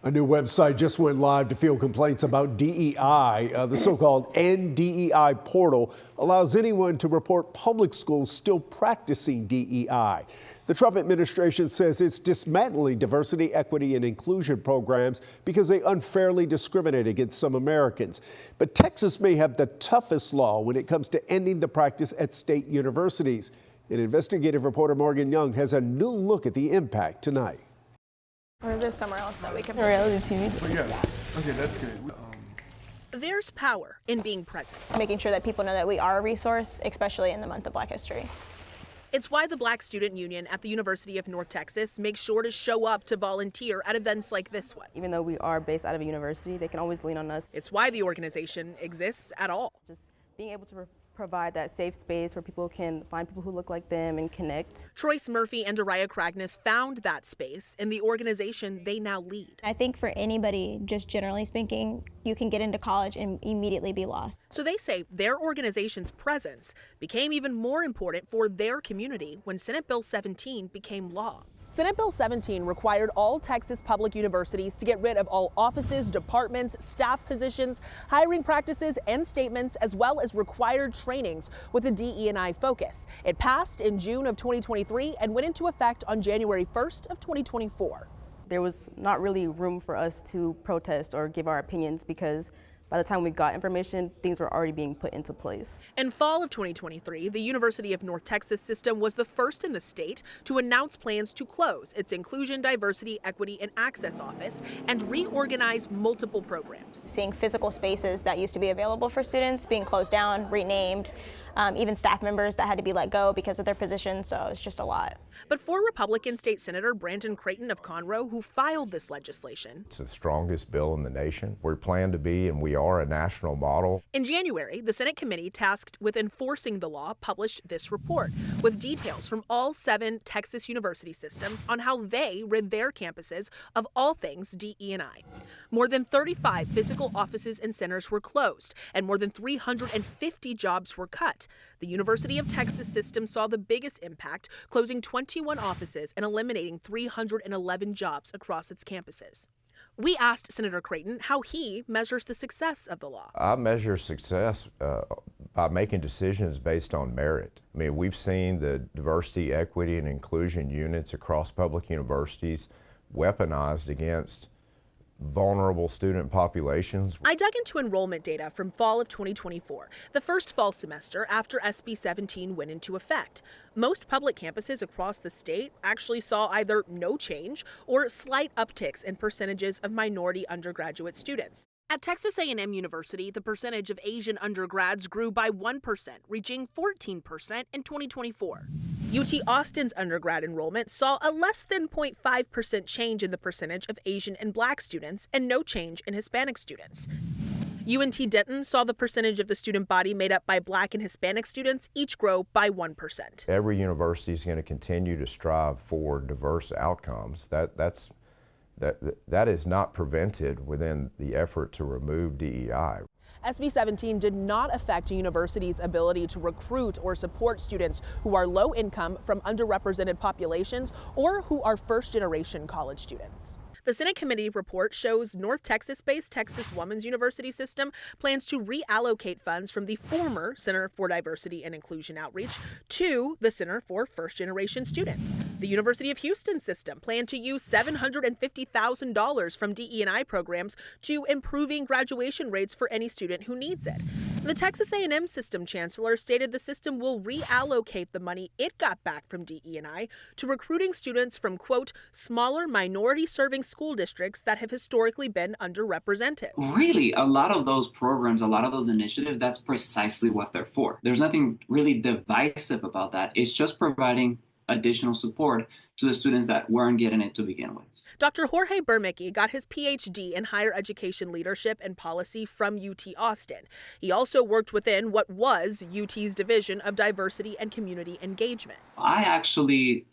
A new website just went live to field complaints about DEI. The so-called NDEI portal allows anyone to report public schools still practicing DEI. The Trump administration says it's dismantling diversity, equity, and inclusion programs because they unfairly discriminate against some Americans. But Texas may have the toughest law when it comes to ending the practice at state universities. And investigative reporter Morgan Young has a new look at the impact tonight. Or is there somewhere else that we can reality TV? Oh, yeah. Okay, that's good. There's power in being present. Making sure that people know that we are a resource, especially in the month of Black History. It's why the Black Student Union at the University of North Texas makes sure to show up to volunteer at events like this one. Even though we are based out of a university, they can always lean on us. It's why the organization exists at all. Just being able to provide that safe space where people can find people who look like them and connect. Troyce Murphy and Dariah Cragnis found that space in the organization they now lead. I think for anybody, just generally speaking, you can get into college and immediately be lost. So they say their organization's presence became even more important for their community when Senate Bill 17 became law. Senate Bill 17 required all Texas public universities to get rid of all offices, departments, staff positions, hiring practices, and statements, as well as required trainings with a DE&I focus. It passed in June of 2023 and went into effect on January 1st of 2024. There was not really room for us to protest or give our opinions because by the time we got information, things were already being put into place. In fall of 2023, the University of North Texas system was the first in the state to announce plans to close its Inclusion, Diversity, Equity, and Access office and reorganize multiple programs. Seeing physical spaces that used to be available for students being closed down, renamed, even staff members that had to be let go because of their position, so it's just a lot. But for Republican State Senator Brandon Creighton of Conroe, who filed this legislation, it's the strongest bill in the nation. We plan to be, and we are, a national model. In January, the Senate committee tasked with enforcing the law published this report with details from all 7 Texas university systems on how they rid their campuses of all things DE&I. More than 35 physical offices and centers were closed, and more than 350 jobs were cut. The University of Texas system saw the biggest impact, closing 21 offices and eliminating 311 jobs across its campuses. We asked Senator Creighton how he measures the success of the law. I measure success by making decisions based on merit. I mean, we've seen the diversity, equity, and inclusion units across public universities weaponized against vulnerable student populations. I dug into enrollment data from fall of 2024, the first fall semester after SB 17 went into effect. Most public campuses across the state actually saw either no change or slight upticks in percentages of minority undergraduate students. At Texas A&M University, the percentage of Asian undergrads grew by 1%, reaching 14% in 2024. UT Austin's undergrad enrollment saw a less than 0.5% change in the percentage of Asian and Black students and no change in Hispanic students. UNT Denton saw the percentage of the student body made up by Black and Hispanic students each grow by 1%. Every university is going to continue to strive for diverse outcomes. That is not prevented within the effort to remove DEI. SB 17 did not affect a university's ability to recruit or support students who are low income from underrepresented populations or who are first-generation college students. The Senate committee report shows North Texas-based Texas Women's University system plans to reallocate funds from the former Center for Diversity and Inclusion Outreach to the Center for First-Generation Students. The University of Houston system planned to use $750,000 from DE&I programs to improving graduation rates for any student who needs it. The Texas A&M system chancellor stated the system will reallocate the money it got back from DE&I to recruiting students from, quote, smaller minority-serving school districts that have historically been underrepresented. Really, a lot of those programs, a lot of those initiatives, that's precisely what they're for. There's nothing really divisive about that. It's just providing additional support to the students that weren't getting it to begin with. Dr. Jorge Bermicki got his PhD in higher education leadership and policy from UT Austin. He also worked within what was UT's Division of Diversity and Community Engagement. I actually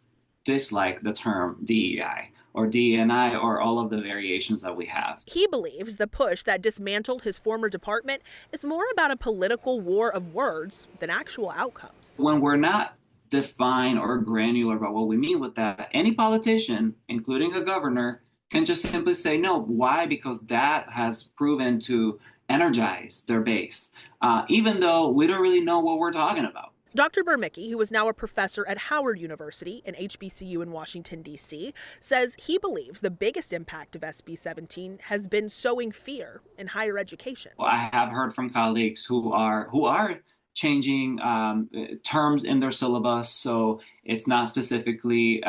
dislike the term DEI or DE&I or all of the variations that we have. He believes the push that dismantled his former department is more about a political war of words than actual outcomes. When we're not defined or granular about what we mean with that, any politician, including a governor, can just simply say no. Why? Because that has proven to energize their base, even though we don't really know what we're talking about. Dr. Bermicki, who is now a professor at Howard University, an HBCU in Washington, D.C., says he believes the biggest impact of SB 17 has been sowing fear in higher education. I have heard from colleagues who are changing terms in their syllabus, so it's not specifically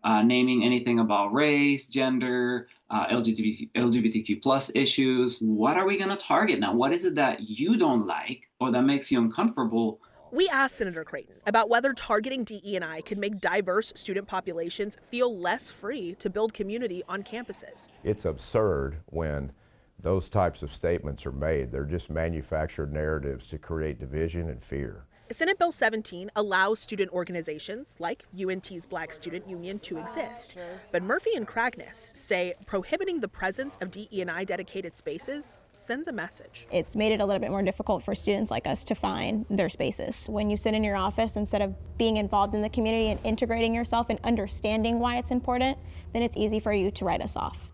naming anything about race, gender, LGBTQ plus issues. What are we going to target now? What is it that you don't like or that makes you uncomfortable? We asked Senator Creighton about whether targeting DE&I could make diverse student populations feel less free to build community on campuses. It's absurd when those types of statements are made. They're just manufactured narratives to create division and fear. Senate Bill 17 allows student organizations like UNT's Black Student Union to exist. But Murphy and Cragness say prohibiting the presence of DE&I dedicated spaces sends a message. It's made it a little bit more difficult for students like us to find their spaces. When you sit in your office, instead of being involved in the community and integrating yourself and understanding why it's important, then it's easy for you to write us off.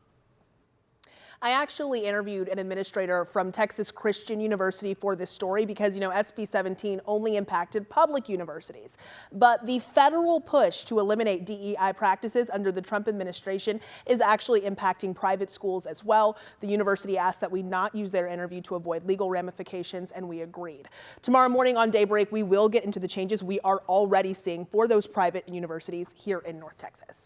I actually interviewed an administrator from Texas Christian University for this story because, SB 17 only impacted public universities. But the federal push to eliminate DEI practices under the Trump administration is actually impacting private schools as well. The university asked that we not use their interview to avoid legal ramifications, and we agreed. Tomorrow morning on Daybreak, we will get into the changes we are already seeing for those private universities here in North Texas.